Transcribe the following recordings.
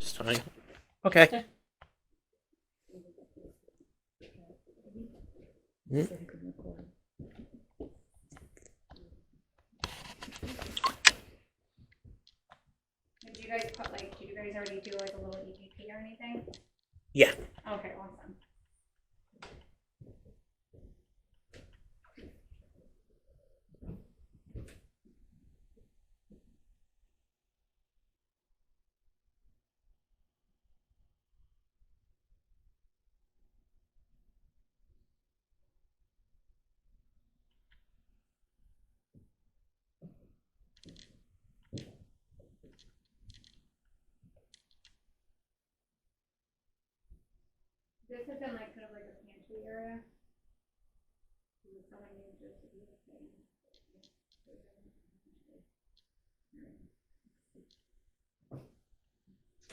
this time. Okay. Mm. Did you guys put like? Did you guys already do like a little EPP or anything? Yeah. Okay, awesome. This has been like kind of like a pantry area.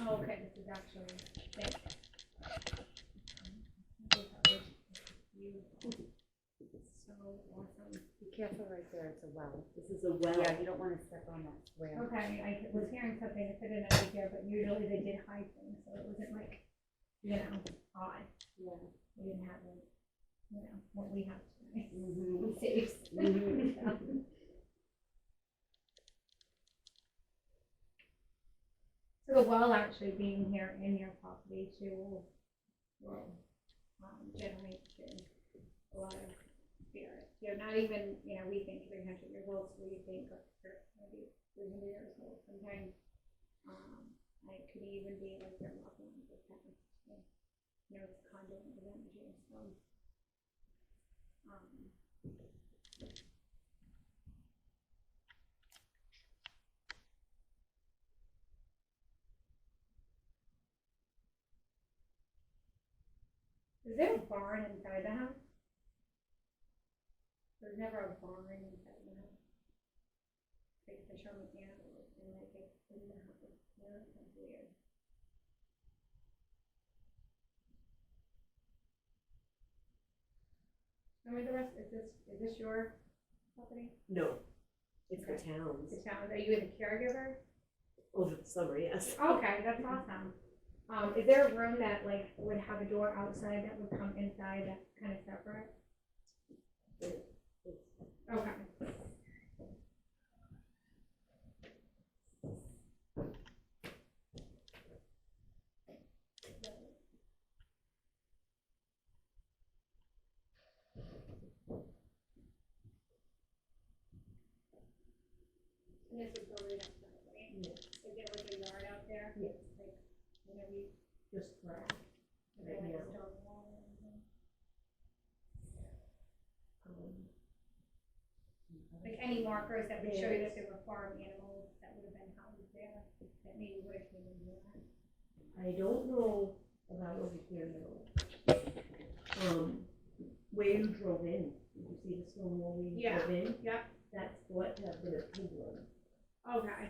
Oh, okay, this is actually thick. So awesome. Be careful right there, it's a well. This is a well. Yeah, you don't want to step on that swale. Okay, I was hearing something that fit in over here, but usually they did hide things, so it wasn't like, odd. Yeah. We didn't have like, what we have today. Mm-hmm. Safes. Mhm. So the well actually being here in your property too will generate a lot of spirit. Not even, we think 300 years old, so we think maybe 300 years old. Sometimes it could even be like they're walking on the path. It's conduit of energy. So, is there a barn inside the house? There's never a barn inside the house. Like the show with animals and like it's in the house. That's weird. Tell me the rest. Is this your property? No, it's the Okay. town's. The town. Are you the caregiver? Over the summer, yes. Okay, that's awesome. Is there a room that like would have a door outside that would come inside that's kind of separate? Okay. And this is the right outside, right? Yeah. Is there like a yard out there? Yeah. Like, Just grass. is there Right like a now. stone wall or anything? Like any markers that would show you that there were farm animals that would have been housed there, that maybe would have came in here? I don't know about over here, no. Where you drove in, did you see the stone wall where you Yeah. drove in? Yep. That's what has been a pig run. Okay.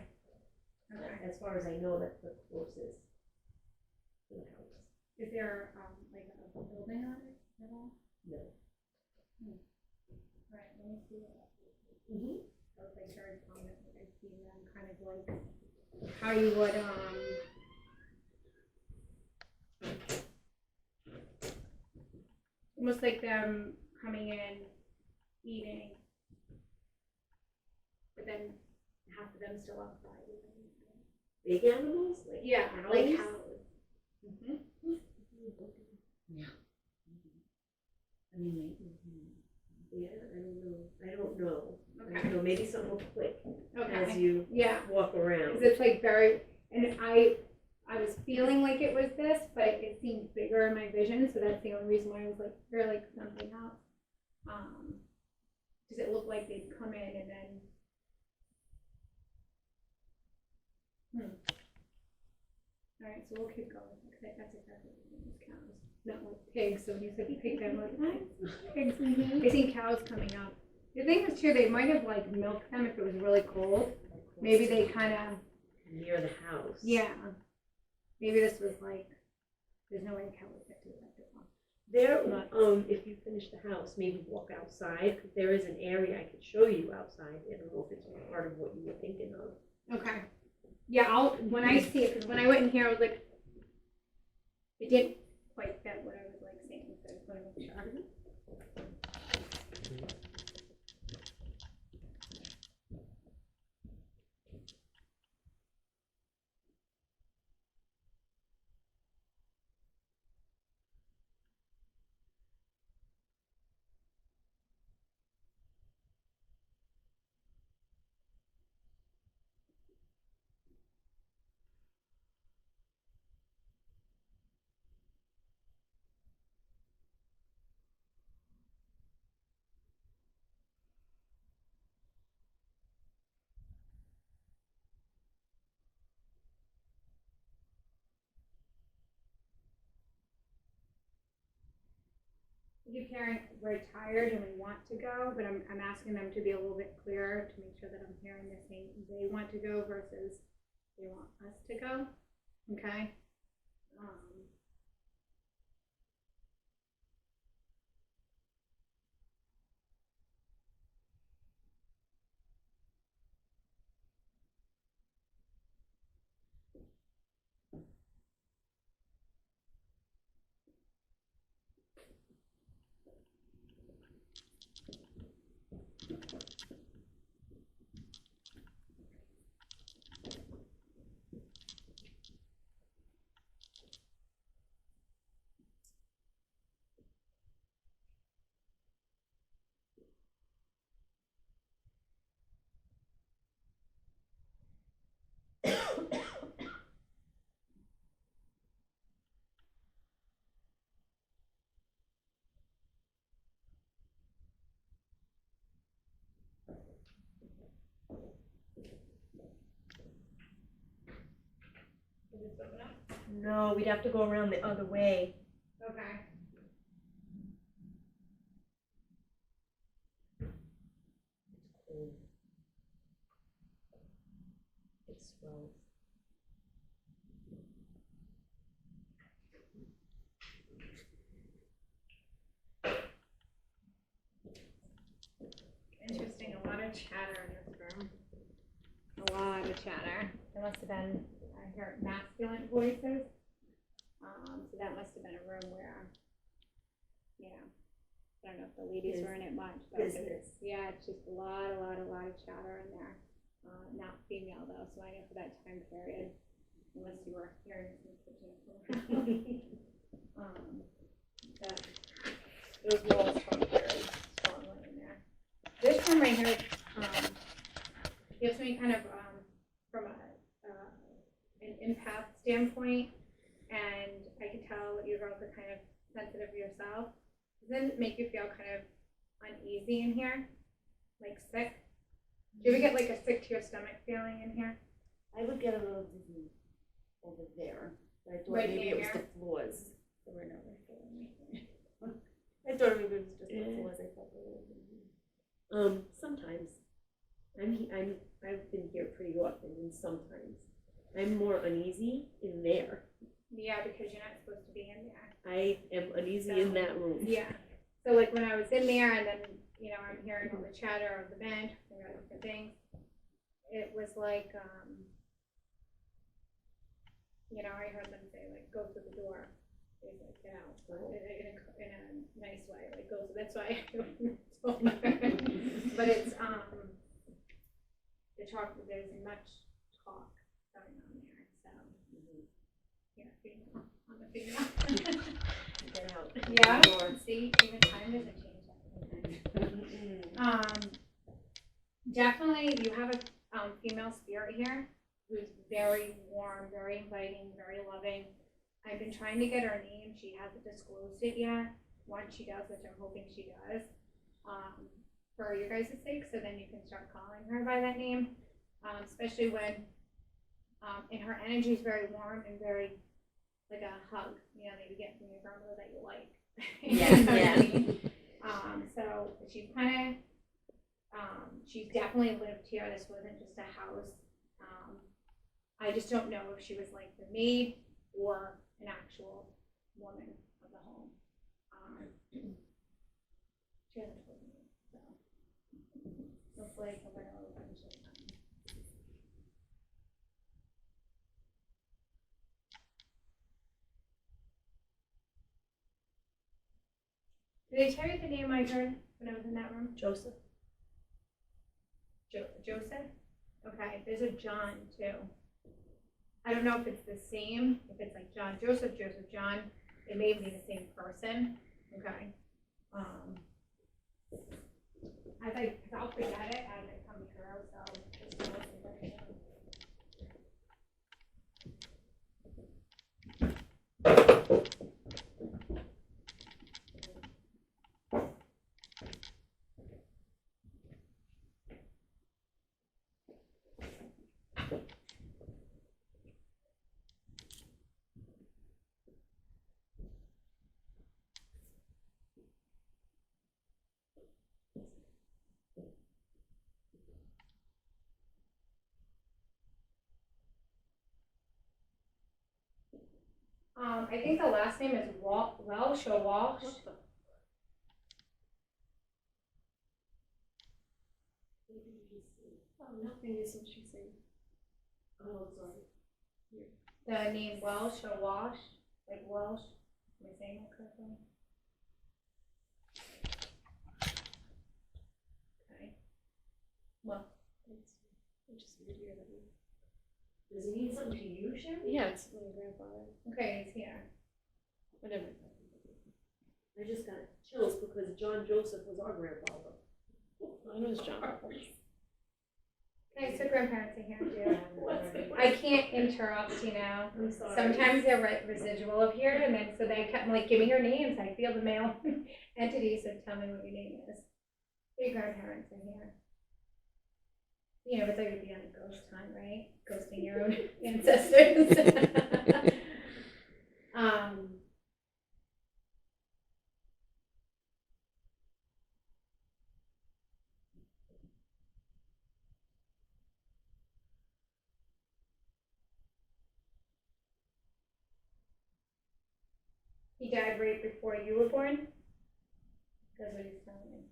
Okay. As far as I know, that's the closest to the house. Is there, like a building on it at all? No. Right, let me see what. Mm-hmm. I was like very prominent, like I see them kind of like how you would, almost like them coming in, eating, but then half of them still outside. Big animals? Like Yeah, cows? like cows. Mm-hmm. Yeah. I mean, yeah, I don't know. I Okay. don't know, maybe something will click as Okay. you Yeah. walk around. Because it's like very, and I was feeling like it was this, but it seemed bigger in my vision, so that's the only reason why I was like, they're like something else. Because it looked like they'd come in and then. All right, so we'll keep going. Because that's exactly what it is, cows, not like pigs. So when you said pig, I'm like, pigs. I seen cows coming up. The thing is too, they might have like milked them if it was really cold. Maybe they kind of. Near the house. Yeah. Maybe this was like, there's no way a cow would get to it like this one. There, But- if you finish the house, maybe walk outside, because there is an area I could show you outside. I don't know if it's part of what you were thinking of. Okay. Yeah, when I see it, because when I went in here, I was like, it didn't quite fit what I was like saying, so I just wanna make sure. I keep hearing we're tired and we want to go, but I'm asking them to be a little bit clearer to make sure that I'm hearing this thing. They want to go versus they want us to go. Okay. No, we'd have to go around the other way. Okay. It swells. Interesting. A lot of chatter in this room. A lot of chatter. There must have been, I heard masculine voices. So that must have been a room where, you know, I don't know if the ladies were in it much, but Business. yeah, it's just a lot of chatter in there. Not female though, so I know for that time period, unless you were hearing some kitchen. That those walls felt very strongly in there. This one right here, gives me kind of, from an empath standpoint, and I can tell you girls are kind of sensitive yourself. Doesn't it make you feel kind of uneasy in here? Like sick? Do you ever get like a sick to your stomach feeling in here? I would get a little dizzy over there. I thought Right maybe it was here. the floors. There were no feeling. I thought maybe it was just the floors. I felt a little dizzy. Sometimes. I've been here pretty often, and sometimes I'm more uneasy in there. Yeah, because you're not supposed to be in there. I am uneasy in that room. Yeah. So like when I was in there and then, you know, I'm hearing all the chatter of the bench, about different things, it was like, you know, I heard them say like, go through the door. It was like, get out. In a nice way, like go through. That's why I told her. But it's, the talk, there's much talk going on there, so. Yeah, female, on the female. Get out. Yeah, see, even time doesn't change that. Definitely, you have a female spirit here who's very warm, very inviting, very loving. I've been trying to get her name. She hasn't disclosed it yet. Once she does, which I'm hoping she does, for your guys' sake, so then you can start calling her by that name. Especially when, and her energy is very warm and very like a hug, you know, that you get from your grandmother that you like. Yeah, You know what I yeah. mean? So she's kind of, she's definitely lived here. This wasn't just a house. I just don't know if she was like the maid or an actual woman of the home. She hasn't told me, so hopefully I can learn a little bit. Did they tell you the name I heard when I was in that room? Joseph. Joseph? Okay, there's a John too. I don't know if it's the same, if it's like John, Joseph, John. It may be the same person. Okay. I'll forget it as it comes through, so just know it's a different I think the last name is Welsh or Walsh. What the? Oh, nothing is what she's saying. Oh, sorry. The name Welsh or Walsh, like Welsh. Am I saying that correctly? Okay. Well, It's just weird here that we. Does it mean something to you, Sherry? Yeah, it's my grandfather. okay, he's here. Whatever. I just got chills because John Joseph was our grandfather. Mine was John. Okay, so grandparents are here too. What's the- I can't interrupt, you know. I'm sorry. Sometimes they're residual of here, and then so they kept like, give me your names. I feel the male entity, so tell me what your name is. Your grandparents are here. You know, it's like you'd be on a ghost hunt, right? Ghosting your own ancestors. He died right before you were born? That's what he's telling me.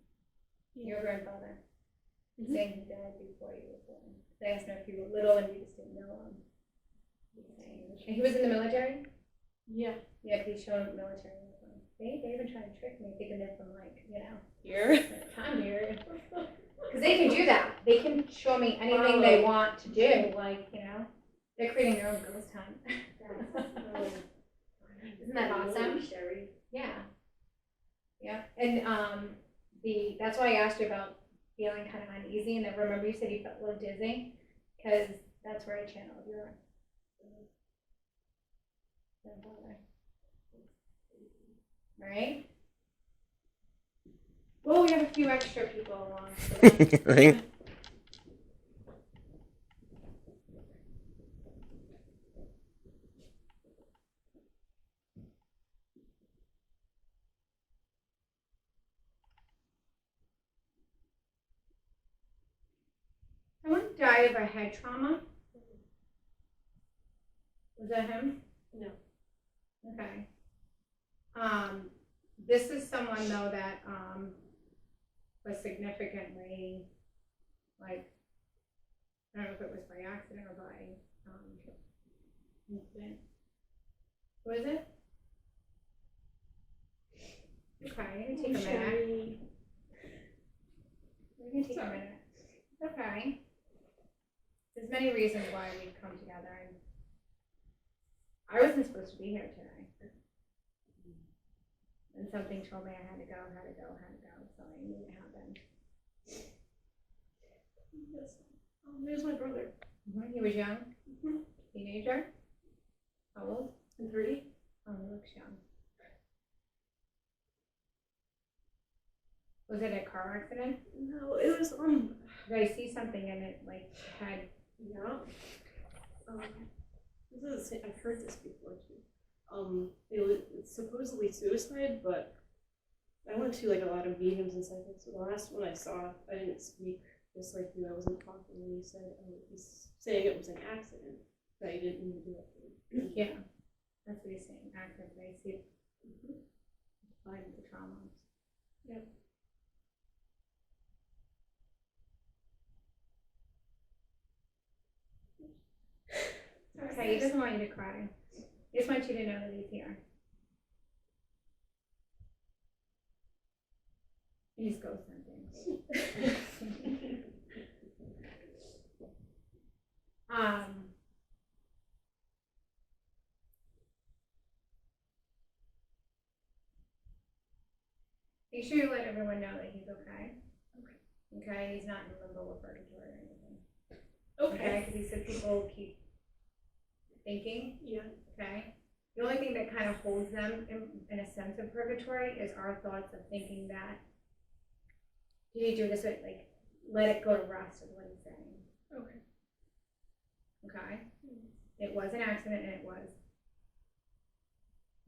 Your grandfather. He's saying he died before you were born. I asked him if you were little and you just didn't know him. And he was in the military? Yeah. Yeah, because he's showing military uniform. They even try to trick me, thinking they're from like, you know, Here. time here. Because they can do that. They can show me anything they want to do. Like, you know, they're creating their own ghost hunt. Isn't that awesome? Sherry? Yeah. Yeah. And that's why I asked you about feeling kind of uneasy, and I remember you said you felt a little dizzy, because that's where I channeled your grandfather. All right. Well, we have a few extra people along. So that's- Right? Someone died of a head trauma. Was that him? No. Okay. This is someone though that was significantly, like, I don't know if it was by accident or by incident. What is it? Okay, it can take a minute. Sherry. We can take a minute. Okay. There's many reasons why we've come together, and I wasn't supposed to be here today. And something told me I had to go, so I knew it happened. Yes. Oh, there's my brother. He was young? Mhm. Teenager? How old? I'm 30. Oh, he looks young. Was it a car accident? No, it was Did I see something in it, like, had, yeah. This is I've heard this before too. It's supposedly suicide, but I went to like a lot of meetings and stuff. So the last one I saw, I didn't speak, just like you. I wasn't talking, and he said he's saying it was an accident, that he didn't mean to do it. yeah, that's what he's saying, accident, I see it. Applied to the trauma. Yep. Okay, he doesn't want you to cry. He just wants you to know that he's here. He's ghost hunting. Make sure you let everyone know that he's okay. Okay, he's not in limbo or purgatory or anything. Okay, because he said people keep thinking. Yeah. Okay. The only thing that kind of holds them in a sense of purgatory is our thoughts of thinking that, did he do this? Like, let it go to rest is what he's saying. Okay. Okay. It was an accident and it was.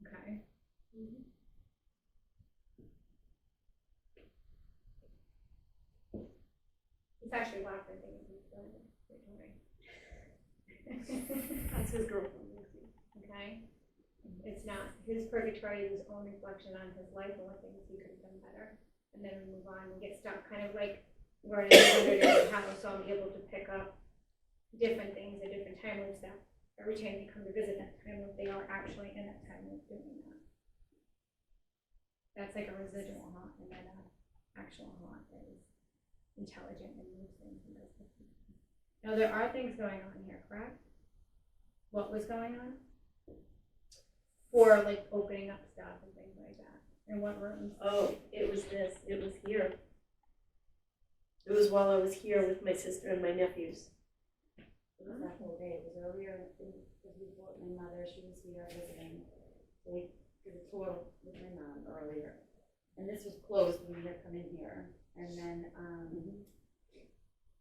Okay. Mm-hmm. He's actually laughing thinking he's doing it. That's his girlfriend. Okay. It's not his purgatory is his own reflection on his life and what things he could have done better. And then we move on and get stuck kind of like we're in a house, so I'm able to pick up different things at different time loops that every time they come to visit that time loop, they are actually in that time loop doing that. That's like a residual haunt, and then an actual haunt that is intelligent and moves things and does things. Now there are things going on here, correct? What was going on? For like opening up stuff and things like that. In what rooms? Oh, it was this. It was here. It was while I was here with my sister and my nephews. It was that whole day. It was earlier because we brought my mother. She was here visiting. So we did a tour with my mom earlier. And this was closed when we had come in here. And then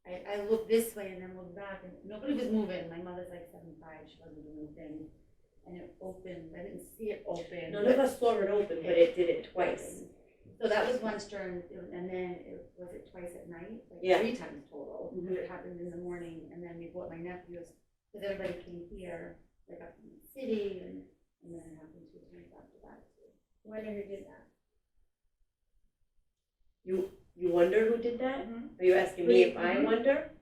I looked this way and then looked back and nobody was moving. My mother's like 75. She wasn't doing anything. And it opened. I didn't see it open. None of us saw it open, but it did it twice. So that was once during, and then was it twice at night? Like Yeah. 3 times total. Mhm. It happened in the morning, and then we brought my nephews, because everybody came here, like up in the city, and then it happened 2 times after that too. Wonder who did that. You wonder who did that? Mm-hmm. Are you asking me if I wonder?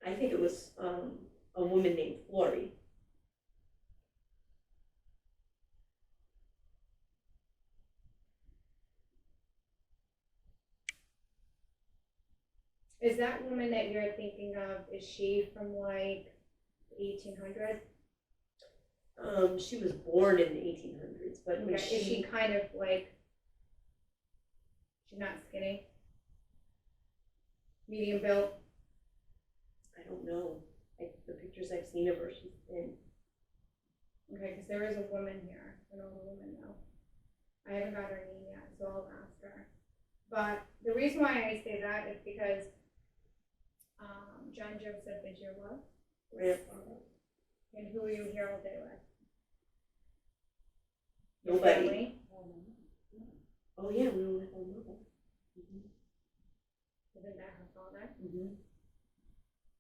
I think it was a woman named Florrie. Is that woman that you're thinking of, is she from like 1800s? She was born in the 1800s, but when Okay. Is she kind of like, she's not skinny? Medium built? I don't know. The pictures I've seen of her, she's thin. Okay, because there is a woman here, an older woman though. I haven't got her name yet, so I'll ask her. But the reason why I say that is because John Joseph is your what? Grandfather. And who are you here all day with? Your Nobody. family? Oh yeah, we were with our mother. Isn't that her father? Mm-hmm.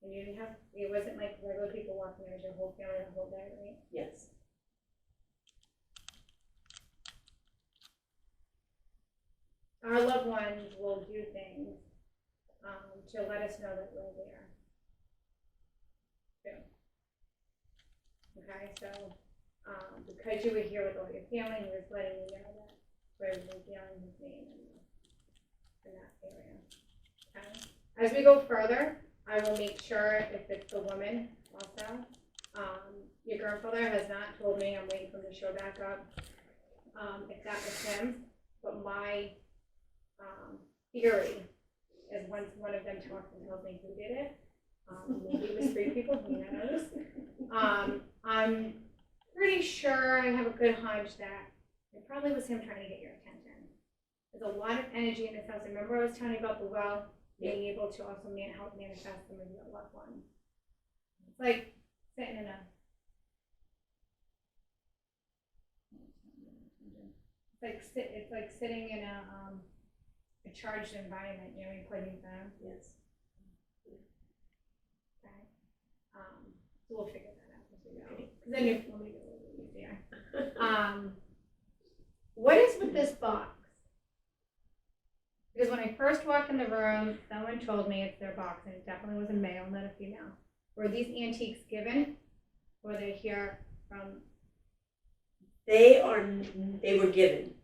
And you didn't have, it wasn't like regular people walking there, it was your whole family the whole day, right? Yes. Our loved ones will do things to let us know that we're there. Too. Okay, so because you were here with all your family, he was letting you know that we're yelling his name in that area. Okay. As we go further, I will make sure if it's a woman also. Your grandfather has not told me, I'm waiting for him to show back up, if that was him, but my theory is once one of them talks and tells me who did it, maybe it was 3 people, who knows. I'm pretty sure, I have a good hunch that it probably was him trying to get your attention. There's a lot of energy in this house. Remember I was telling you about the well, being able to also help manifest some of your loved ones. It's like sitting in a it's like sitting in a charged environment, you know, you plug these down. Yes. Okay. So we'll figure that out as we go. Because then it will make it a little easier. What is with this box? Because when I first walked in the room, someone told me it's their box, and it definitely was a male, not a female. Were these antiques given? Or were they here from? They were given.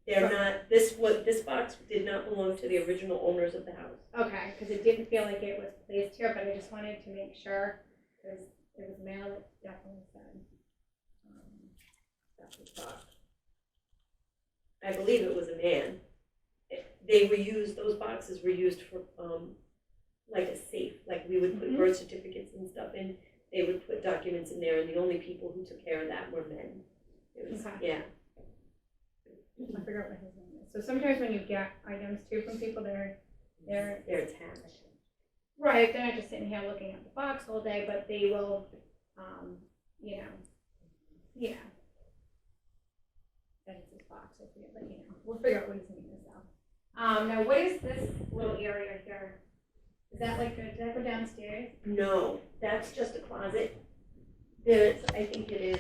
They're not, this box did not belong to the original owners of the house. Okay, because it didn't feel like it was placed here, but I just wanted to make sure, because it was mail, it definitely said. That's the box. I believe it was a man. They were used, those boxes were used for, like a safe, like we would put birth certificates and stuff in. They would put documents in there, and the only people who took care of that were men. It was, Okay. yeah. I forgot what his name is. So sometimes when you get items too from people, they're attached. right. They're not just sitting here looking at the box all day, but they will, you know, yeah. That is his box. I forget, but you know, we'll figure out what his name is though. Now what is this little area here? Is that like does that go downstairs? No, that's just a closet. There's, I think it is,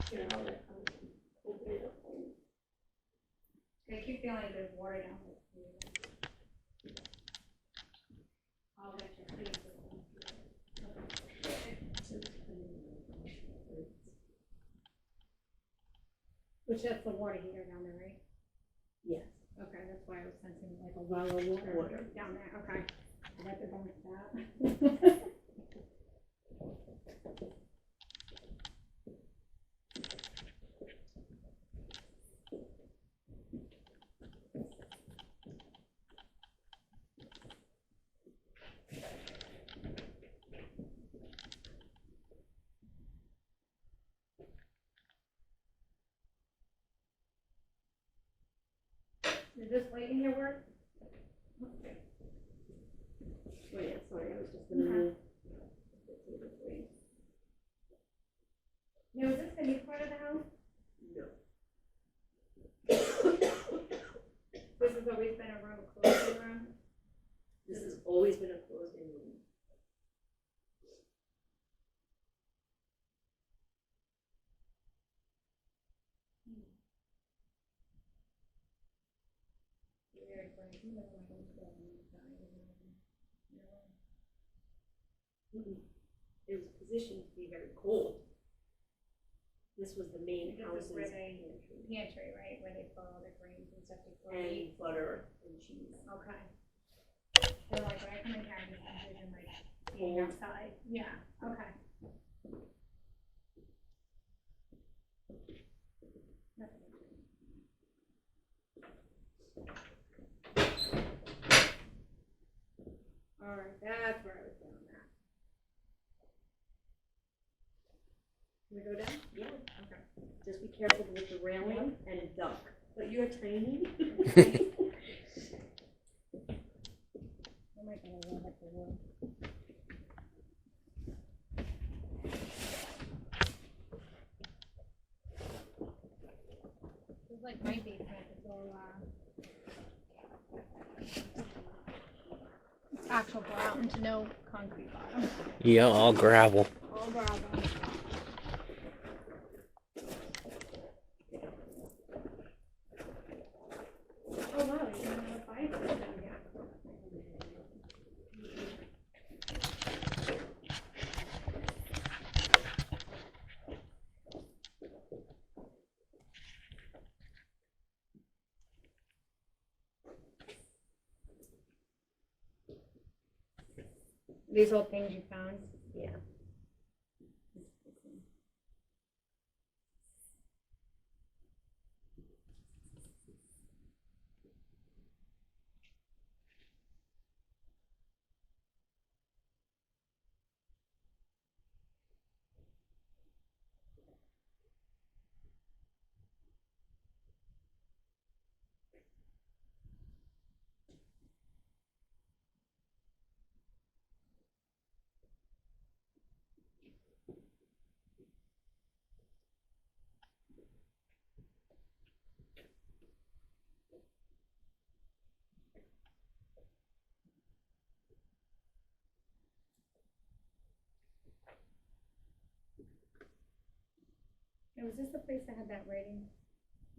here, I'll open it up. I keep feeling like there's water down there. I'll let you see. Which that's the water heater down there, right? Yes. Okay, that's why I was sensing like a well of water down there, okay. I like it like that. Is this light in here work? Oh, yeah, sorry, I was just gonna move. Now, is this the new part of the house? No. This has always been a room, a clothing room? This has always been a closed-in room. It was positioned to be very cold. This was the main This house's is where they, pantry. pantry, right, where they put all the grains and stuff before they And eat? butter and cheese. Okay. So like when I come in here, I just envision like being Cold. outside, yeah, okay. All right, that's where I was doing that. Can we go down? Yeah. Okay. Just be careful with the railing and duck. But you're tiny. I might get a little bit of wood. This is like my basement, it's all, it's actual ground, no concrete bottom. Yeah, all gravel. All gravel. Oh wow, you don't have a fireplace down here. These old things you found? Yeah. Now, was this the place that had that writing?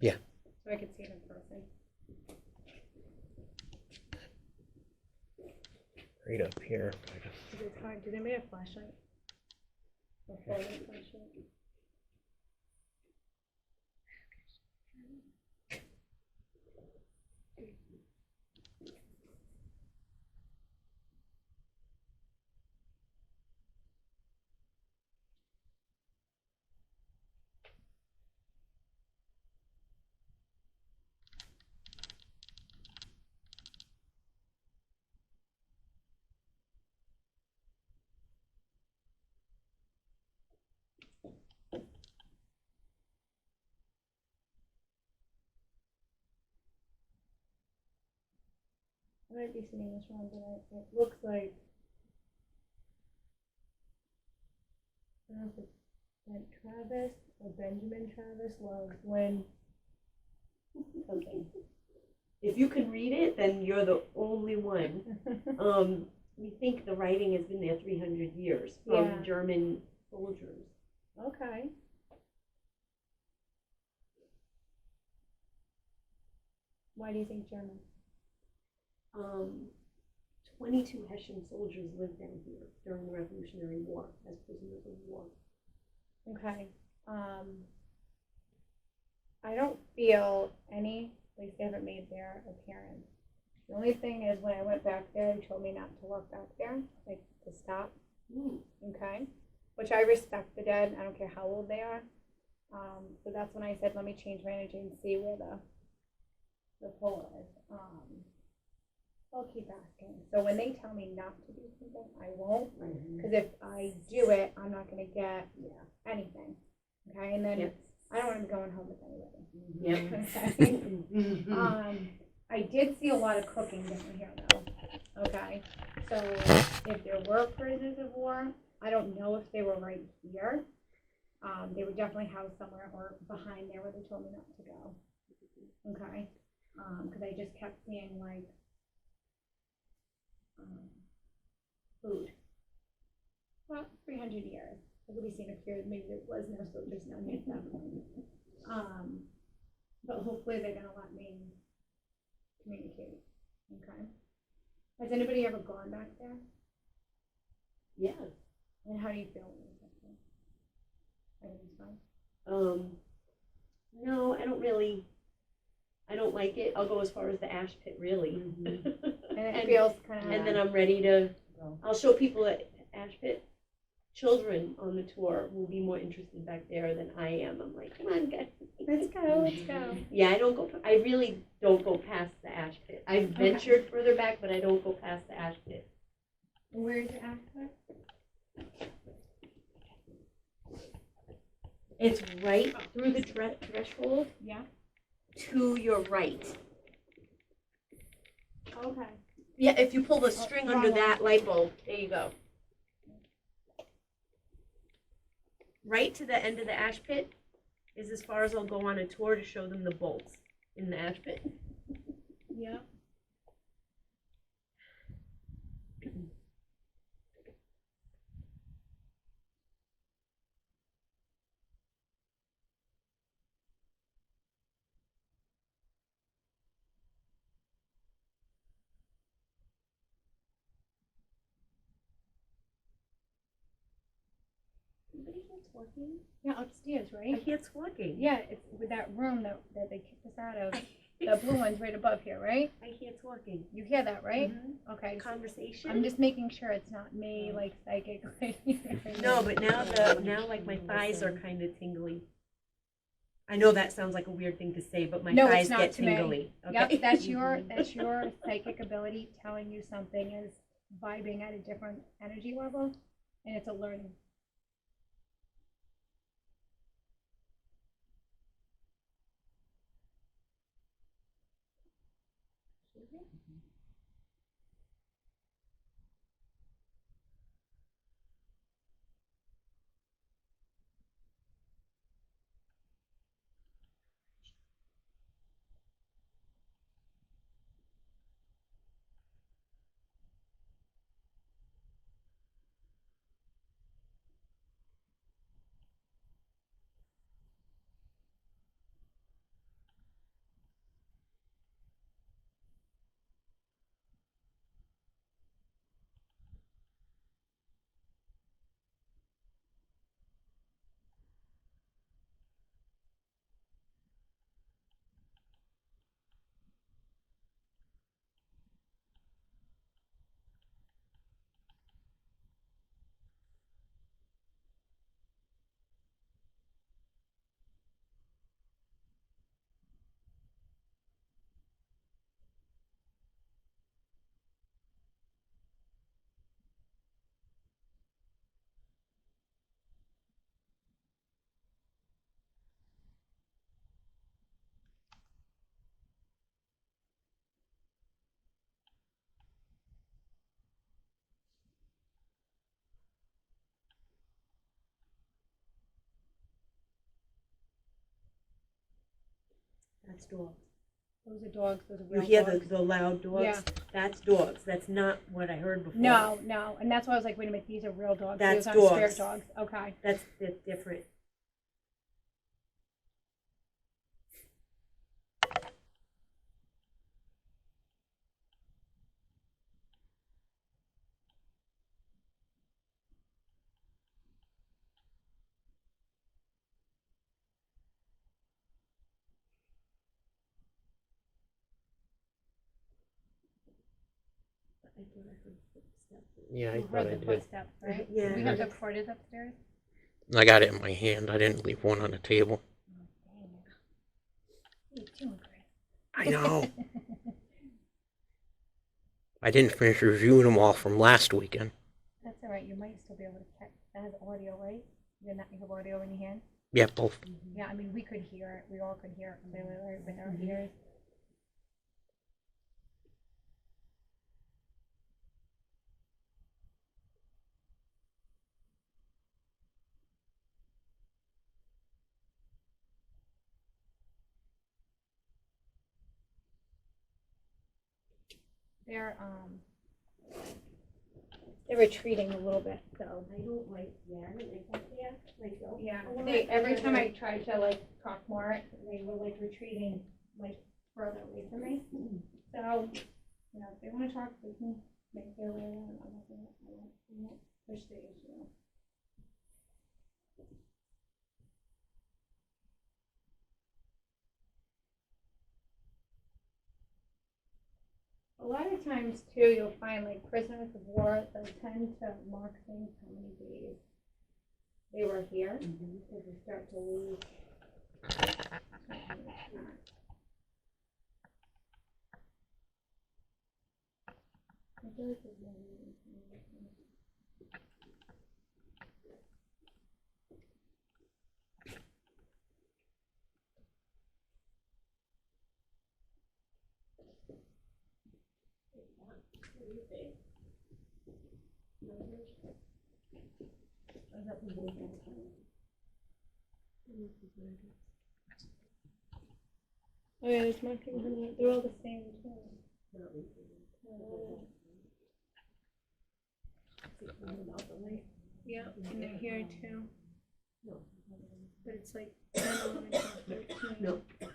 Yeah. So I could see it in person. Right up here. Is it hard? Did anybody have a flashlight? Or forward flashlight? might be seeing this wrong, but it looks like, I don't know if it's like Travis or Benjamin Travis loves when something. If you can read it, then you're the only one. We think the writing has been there 300 years from Yeah. German soldiers. Okay. Why do you think German? 22 Hessian soldiers lived down here during the Revolutionary War as prisoners of war. Okay. I don't feel any, at least they haven't made their appearance. The only thing is when I went back there, they told me not to walk back there, like to stop. Okay. Which I respect the dead. I don't care how old they are. So that's when I said, let me change my energy and see where the pole is. I'll keep asking. So when they tell me not to do something, I won't. Because if I do it, I'm not going to get anything. Okay, and then Yep. I don't want to be going home with anybody. Yep. Okay. I did see a lot of cooking down here, though. Okay, so if there were prisoners of war, I don't know if they were right here. They were definitely housed somewhere or behind there where they told me not to go. Okay, because I just kept seeing like food. Well, 300 years. I could be seeing a period. Maybe there was no soldiers down here at that point. But hopefully they're gonna let me communicate. Okay. Has anybody ever gone back there? Yeah. And how do you feel when you get there? Everything's fine. No, I don't like it. I'll go as far as the ash pit, really. And it feels kind of. And then I'm ready to, I'll show people at ash pit. Children on the tour will be more interested back there than I am. I'm like, come on, guys. Let's go. Let's go. Yeah, I really don't go past the ash pit. I've ventured further back, but I don't go past the ash pit. Where's your actor? It's right through the threshold Yeah. to your right. Okay. Yeah, if you pull the string wrong under one. that light bulb, there you go. Right to the end of the ash pit is as far as I'll go on a tour to show them the bolts in the ash pit. Yeah. Anybody here twerking? Yeah, upstairs, I right? hear twerking. Yeah, it's with that room that they kicked us out of. The blue one's right above here, right? I hear twerking. You hear that, right? Mhm. Okay. Conversation? I'm just making sure it's not me, like psychic. No, but now like my thighs are kind of tingly. I know that sounds like a weird thing to say, but my No, it's thighs not get to me. tingly. Yep, that's your psychic ability telling you something is vibing at a different energy level, and it's a learning. That's dogs. Those are dogs, those are You real hear dogs. the loud dogs? Yeah. That's dogs. That's not what I heard before. No, and that's why I was like, wait a minute, these are real dogs. That's These aren't spirit dogs. dogs. Okay. That's different. I thought I heard footsteps. Yeah, I You thought heard I the did. footsteps, right? Yeah. We have the recorders upstairs. I got it in my hand. I didn't leave one on the table. Oh, dang it. What are you doing, Chris? I know. I didn't finish reviewing them all from last weekend. That's all right. You might still be able to check. That has audio, right? You have audio in your hand? Yeah, both. Yeah, I mean, we could hear it. We all could hear it clearly, right, with our ears. They're retreating a little bit, so. I don't like, yeah, I don't like that there myself. Yeah, I wanna- they, every time I tried to like talk more, they were like retreating like further away from me. So, you know, if they wanna talk, they can make their way around. I'm not gonna, I won't push the issue. A lot of times too, you'll find like prisoners of war, they'll tend to mark things how many days they were here, because they start to lose. I feel like there's no reason to. Oh yeah, there's markings in there. They're all the same too. Yeah, and they're here too. But it's like 10, 11, 12, 13. No. 13,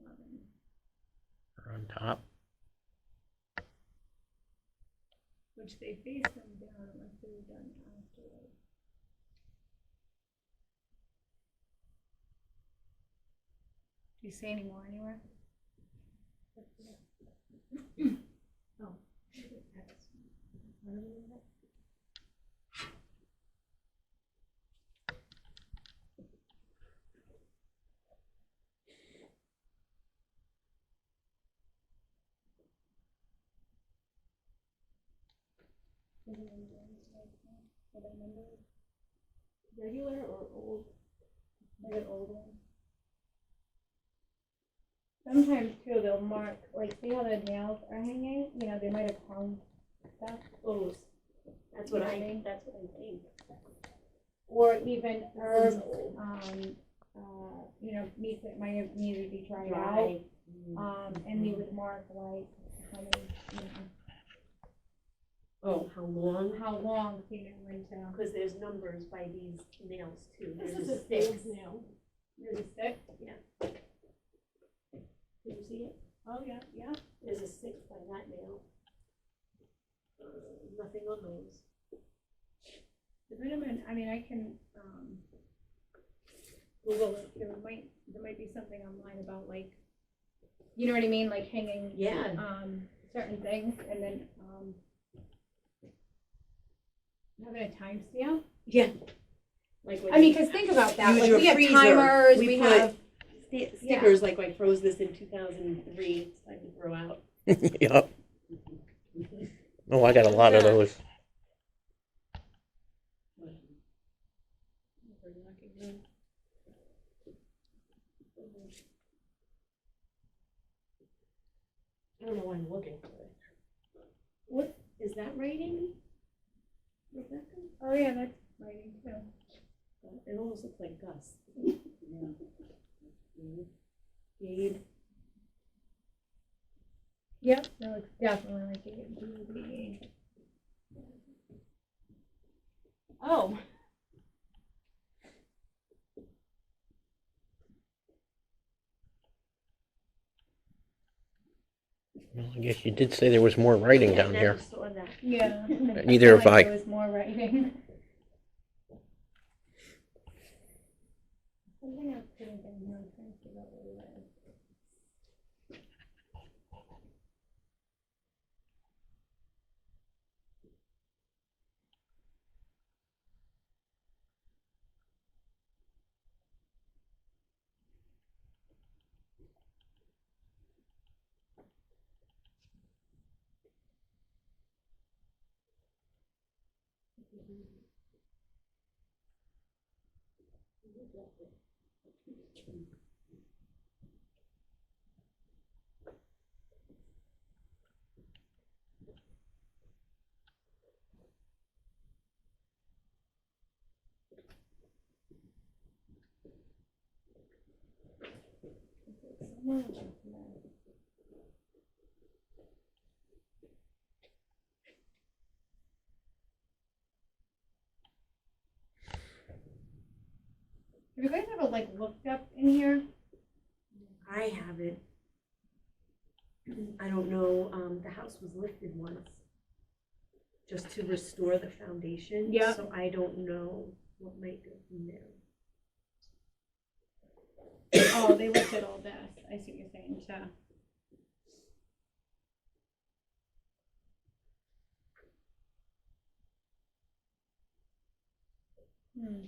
11. Or on top. Which they face them down unless they were done afterwards. Do you see any more anywhere? Oh. Regular or old? Like an old one. Sometimes too, they'll mark, like, see how the nails are hanging? You know, they might have hung stuff. Those. That's what I think. That's what I think. Or even herbs, old. you know, meat that might have needed to be dried out. And they would mark like how many, you know, Oh, how long? how long, you know, into. Because there's numbers by these nails too. This There's is a a six. old nail. There's a stick? Can you see it? Oh, yeah, yeah. There's a six by that nail. Nothing on those. The vitamin, I mean, I can, Google it, there might be something online about like, you know what I mean, like hanging, Yeah. certain things, and then, having a timestamp. Yeah. Like I mean, cause think about that, Use like your we have freezer. timers, We we put have, stickers like I froze this in 2003. So I can throw out. Yup. Oh, I got a lot of those. I don't know why I'm looking for it. What? Is that writing? oh yeah, that's writing too. It almost looks like Gus. Yeah. Gade. Yep, that looks definitely like a B. Oh. Well, I guess you did say there was more writing down here. Never saw that. Yeah. Neither have I. There was more writing. Something else couldn't get here. I'm trying to figure out what it is. Have you guys ever like looked up in here? I haven't. I don't know, the house was lifted once, just to restore the foundation. Yep. So I don't know what might go from there. Oh, they looked at all this. I see what you're saying, so. Hmm.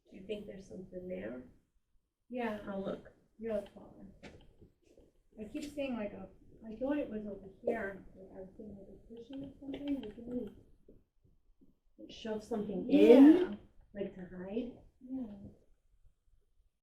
Do you think there's something there? Yeah, I'll look. you're taller. I keep saying like I thought it was over here. Like I was thinking like a cushion or something. Like, ooh. Shove something Yeah. like to hide. Yeah.